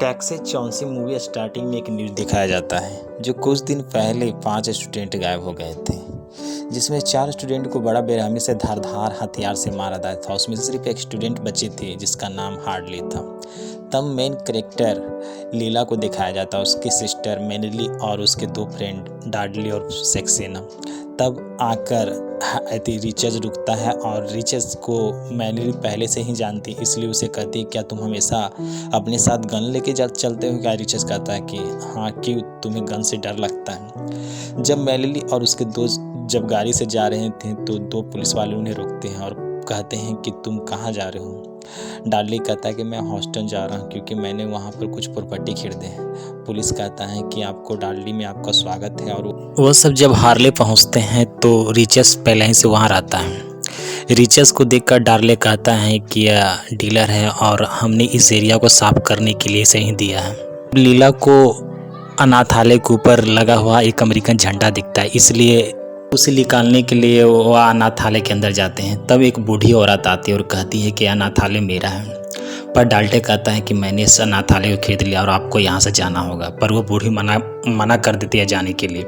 Taxi चौंसी movie starting में एक news दिखाया जाता है जो कुछ दिन पहले 5 स्टूडेंट गायब हो गए थे, जिसमें 4 स्टूडेंट को बड़ा बेरहमी से धारदार हथियार से मारा गया था। उसमें से सिर्फ एक स्टूडेंट बची थी जिसका नाम हार्डली था। तब मेन कैरेक्टर लीला को दिखाया जाता है, उसकी सिस्टर मैनिली और उसके 2 फ्रेंड डाडली और सेक्सेना। तब आकर रिचर्ड रुकता है और रिचर्ड को मैनिली पहले से ही जानती, इसलिए उसे कहती है क्या तुम हमेशा अपने साथ गन लेके चलते हो क्या? रिचर्ड कहता है कि हाँ, क्यों, तुम्हें गन से डर लगता है? जब मैनिली और उसके दोस्त जब गाड़ी से जा रहे थे तो 2 पुलिस वाले उन्हें रोकते हैं और कहते हैं कि तुम कहाँ जा रहे हो? डार्ली कहता है कि मैं हॉस्टन जा रहा हूँ क्योंकि मैंने वहाँ पर कुछ प्रॉपर्टी खरीदे हैं। पुलिस कहता है कि आपको डार्ली में आपका स्वागत है। और वो सब जब हार्ले पहुँचते हैं तो रिचर्ड पहले ही से वहाँ रहता है। रिचर्ड को देखकर डार्ले कहता है कि यह डीलर है और हमने इस एरिया को साफ करने के लिए इसे ही दिया है। लीला को अनाथालय के ऊपर लगा हुआ एक अमेरिकन झंडा दिखता है, इसलिए उसे निकालने के लिए वो अनाथालय के अंदर जाते हैं। तब एक बूढ़ी औरत आती है और कहती है कि अनाथालय मेरा है, पर डाल्टे कहता है कि मैंने इस अनाथालय को खरीद लिया और आपको यहाँ से जाना होगा। पर वो बूढ़ी मना कर देती है जाने के लिए,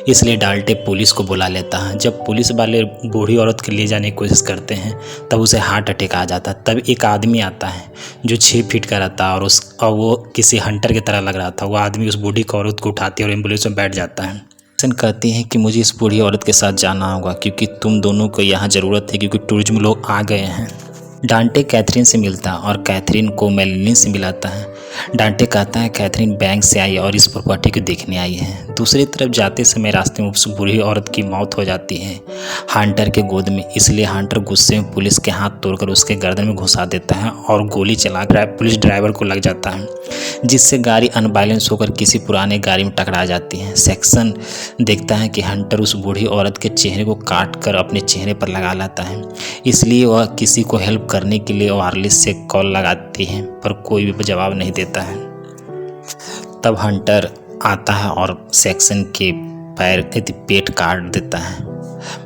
इसलिए डाल्टे पुलिस को बुला लेता है। जब पुलिस वाले बूढ़ी औरत के ले जाने की कोशिश करते हैं तब उसे हार्ट अटैक आ जाता है। तब एक आदमी आता है जो 6 फीट का रहता है और वो किसी हंटर की तरह लग रहा था। वो आदमी उस बूढ़ी औरत को उठाती है और एम्बुलेंस में बैठ जाता है। कहती है कि मुझे इस बूढ़ी औरत के साथ जाना होगा क्योंकि तुम दोनों को यहाँ ज़रूरत है, क्योंकि टूरिज्म लोग आ गए हैं। डांटे कैथरीन से मिलता है और कैथरीन को मेलिनी से मिलाता है। डांटे कहता है कैथरीन बैंक से आई और इस प्रॉपर्टी को देखने आई है। दूसरी तरफ जाते समय रास्ते में उस बूढ़ी औरत की मौत हो जाती है हंटर के गोद में, इसलिए हंटर गुस्से में पुलिस के हाथ तोड़कर उसके गर्दन में घुसा देता है और गोली चलाकर पुलिस ड्राइवर को लग जाता है, जिससे गाड़ी अनबैलेंस होकर किसी पुराने गाड़ी में टकरा जाती है। सेक्शन देखता है कि हंटर उस बूढ़ी औरत के चेहरे को काट कर अपने चेहरे पर लगा लेता है, इसलिए वह किसी को हेल्प करने के लिए वायरलेस से कॉल लगाती है, पर कोई भी जवाब नहीं देता है। तब हंटर आता है और सेक्शन के पेट काट देता है।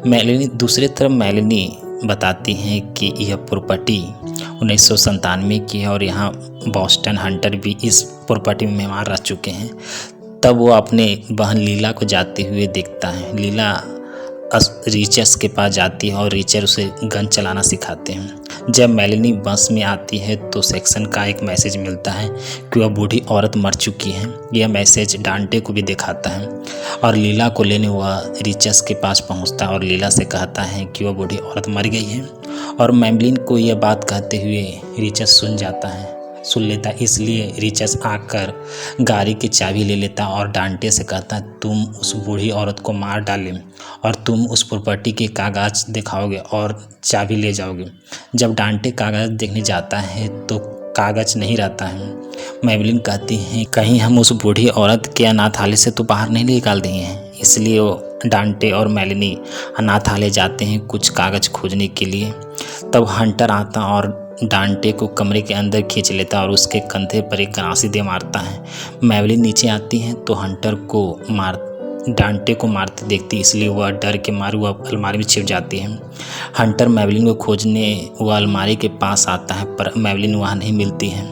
मेलिनी दूसरी तरफ मेलिनी बताती हैं कि यह प्रॉपर्टी 1997 की है और यहाँ बॉस्टन हंटर भी इस प्रॉपर्टी में मेहमान रह चुके हैं। तब वो अपने बहन लीला को जाते हुए देखता है। लीला रिचर्ड के पास जाती है और रिचर्ड उसे गन चलाना सिखाते हैं। जब मेलिनी बस में आती है तो सेक्शन का एक मैसेज मिलता है कि वह बूढ़ी औरत मर चुकी है। यह मैसेज डांटे को भी दिखाता है और लीला को लेने वह रिचर्ड के पास पहुंचता है और लीला से कहता है कि वह बूढ़ी औरत मर गई है। और मेलिनी को यह बात कहते हुए रिचर्ड सुन लेता है, इसलिए रिचर्ड आकर गाड़ी की चाबी ले लेता और डांटे से कहता है तुम उस बूढ़ी औरत को मार डाले और तुम उस प्रॉपर्टी के कागज दिखाओगे और चाबी ले जाओगे। जब डांटे कागज देखने जाता है तो कागज नहीं रहता है। मेलिनी कहती है कहीं हम उस बूढ़ी औरत के अनाथालय से तो बाहर नहीं निकाल दिए हैं, इसलिए वो डांटे और मेलिनी अनाथालय जाते हैं कुछ कागज खोजने के लिए। तब हंटर आता और डांटे को कमरे के अंदर खींच लेता और उसके कंधे पर एक गरासी दे मारता है। मेलिनी नीचे आती है तो डांटे को मारते देखती, इसलिए वह डर के मारे वह अलमारी में छिप जाती है। हंटर मेलिनी को खोजने वह अलमारी के पास आता है पर मेलिनी वहाँ नहीं मिलती है।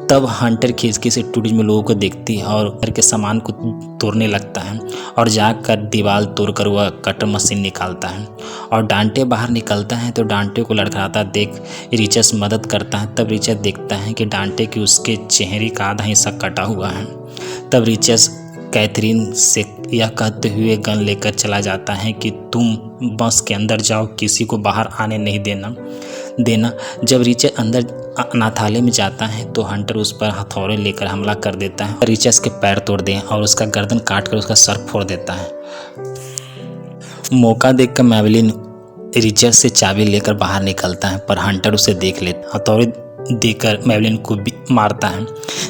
तब हंटर खिड़की से टूरिज्म लोगों को देखती है और घर के सामान को तोड़ने लगता है और जाकर दीवार तोड़कर वह कटर मशीन निकालता है और डांटे बाहर निकलता है तो डांटे को लड़खड़ाता देख रिचर्ड मदद करता है। तब रिचर्ड देखता है कि डांटे की उसके चेहरे का आधा हिस्सा कटा हुआ है। तब रिचर्ड कैथरीन से यह कहते हुए गन लेकर चला जाता है कि तुम बस के अंदर जाओ, किसी को बाहर आने नहीं देना। जब रिचर्ड अंदर अनाथालय में जाता है तो हंटर उस पर हथौड़े लेकर हमला कर देता है। रिचर्ड के पैर तोड़ दें और उसका गर्दन काट कर उसका सर फोड़ देता है। मौका देखकर मेलिनी रिचर्ड से चाबी लेकर बाहर निकलता है पर हंटर उसे देख लेता, हथौड़े देकर मेलिनी को भी मारता है,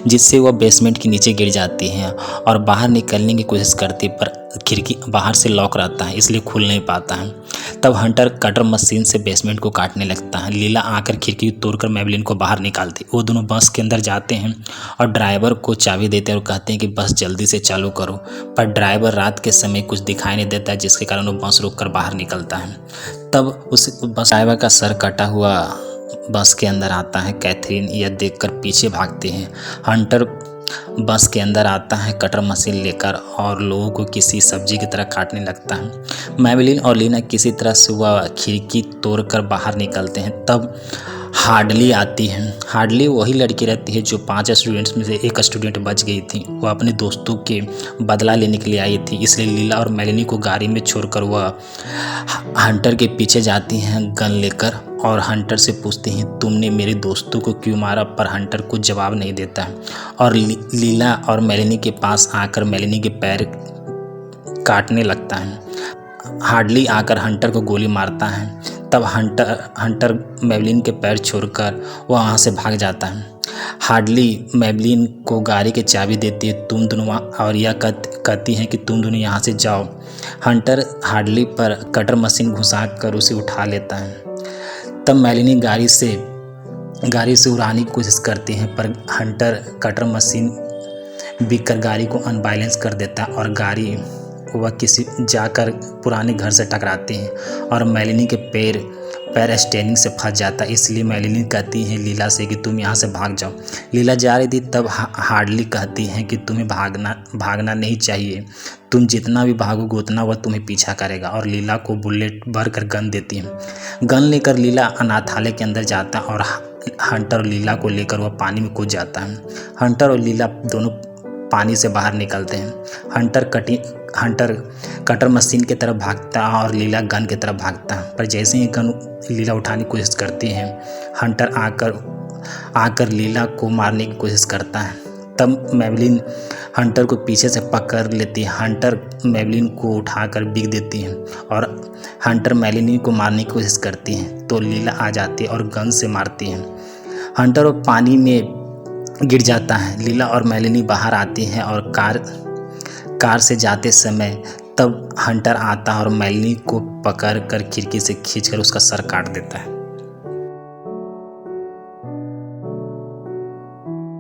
जिससे वह बेसमेंट के नीचे गिर जाती है और बाहर निकलने की कोशिश करती पर खिड़की बाहर से लॉक रहता है, इसलिए खुल नहीं पाता है। तब हंटर कटर मशीन से बेसमेंट को काटने लगता है। लीला आकर खिड़की तोड़कर मेलिनी को बाहर निकालती। वो दोनों बस के अंदर जाते हैं और ड्राइवर को चाबी देते हैं और कहते हैं कि बस जल्दी से चालू करो, पर ड्राइवर रात के समय कुछ दिखाई नहीं देता, जिसके कारण वो बस रोक कर बाहर निकलता है। तब उस बस ड्राइवर का सर कटा हुआ बस के अंदर आता है। कैथरीन यह देखकर पीछे भागती है। हंटर बस के अंदर आता है कटर मशीन लेकर और लोगों को किसी सब्जी की तरह काटने लगता है। मैबेलिन और लीना किसी तरह से वह खिड़की तोड़कर बाहर निकलते हैं। तब हार्डली आती है। हार्डली वही लड़की रहती है जो 5 स्टूडेंट्स में से एक स्टूडेंट बच गई थी। वह अपने दोस्तों के बदला लेने के लिए आई थी, इसलिए लीला और मेलेनी को गाड़ी में छोड़कर वह हंटर के पीछे जाती हैं गन लेकर और हंटर से पूछती हैं, तुमने मेरे दोस्तों को क्यों मारा? पर हंटर कुछ जवाब नहीं देता है और लीला और मेलेनी के पास आकर मेलेनी के पैर काटने लगता है। हार्डली आकर हंटर को गोली मारता है। तब हंटर मेबलिन के पैर छोड़कर वह वहाँ से भाग जाता है। हार्डली मेबलिन को गाड़ी की चाबी देती है, तुम दोनों, और यह कहती है कि तुम दोनों यहाँ से जाओ। हंटर हार्डली पर कटर मशीन घुसाकर उसे उठा लेता है। तब मेलेनी गाड़ी से उड़ाने की कोशिश करती है, पर हंटर कटर मशीन बिक कर गाड़ी को अनबैलेंस कर देता है और गाड़ी वह किसी जाकर पुराने घर से टकराती है और मेलेनी के पैर स्टेयरिंग से फंस जाता है। इसलिए मेलेनी कहती है लीला से कि तुम यहाँ से भाग जाओ। लीला जा रही थी, तब हार्डली कहती है कि तुम्हें भागना नहीं चाहिए, तुम जितना भी भागोगे उतना वह तुम्हें पीछा करेगा, और लीला को बुलेट भरकर गन देती है। गन लेकर लीला अनाथालय के अंदर जाता है और हंटर और लीला को लेकर वह पानी में कूद जाता है। हंटर और लीला दोनों पानी से बाहर निकलते हैं। हंटर कटर मशीन की तरफ भागता है और लीला गन की तरफ भागता है, पर जैसे ही गन लीला उठाने की कोशिश करती है, हंटर आकर लीला को मारने की कोशिश करता है। तब मेबलिन हंटर को पीछे से पकड़ लेती है। हंटर मेबलिन को उठाकर बिक देती है और हंटर मेलेनी को मारने की कोशिश करती है, तो लीला आ जाती है और गन से मारती है। हंटर वो पानी में गिर जाता है। लीला और मेलेनी बाहर आती हैं और कार से जाते समय तब हंटर आता है और मेलेनी को पकड़कर खिड़की से खींचकर उसका सर काट देता है।